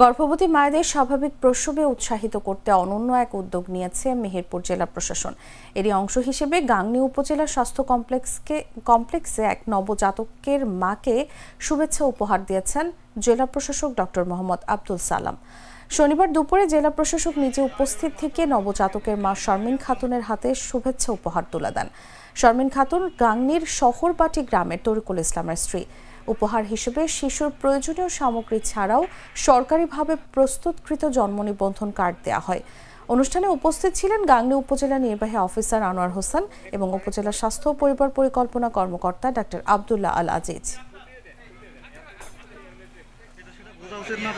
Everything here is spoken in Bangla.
গর্ভবতী মায়েদের স্বাভাবিক প্রসবে উৎসাহিত করতে অনন্য এক উদ্যোগ নিয়েছে মেহেরপুর জেলা প্রশাসন। এরই অংশ হিসেবে গাংনী উপজেলা স্বাস্থ্য কমপ্লেক্সে এক নবজাতকের মাকে শুভেচ্ছা উপহার দিয়েছেন জেলা প্রশাসক ডক্টর মোহাম্মদ আব্দুল সালাম। শনিবার দুপুরে জেলা প্রশাসক নিজে উপস্থিত থেকে নবজাতকের মা শারমিন খাতুনের হাতে শুভেচ্ছা উপহার তুলে দেন। শারমিন খাতুন গাংনীর শহরবাটি গ্রামের তরিকুল ইসলামের স্ত্রী। উপহার হিসেবে শিশুর প্রয়োজনীয় সামগ্রী ছাড়াও সরকারিভাবে প্রস্তুতকৃত জন্ম নিবন্ধন কার্ড দেওয়া হয়। অনুষ্ঠানে উপস্থিত ছিলেন গাংনী উপজেলা নির্বাহী অফিসার আনোয়ার হোসেন এবং উপজেলা স্বাস্থ্য ও পরিবার পরিকল্পনা কর্মকর্তা ডাক্তার আব্দুল্লাহ আল আজিজ। উচিত না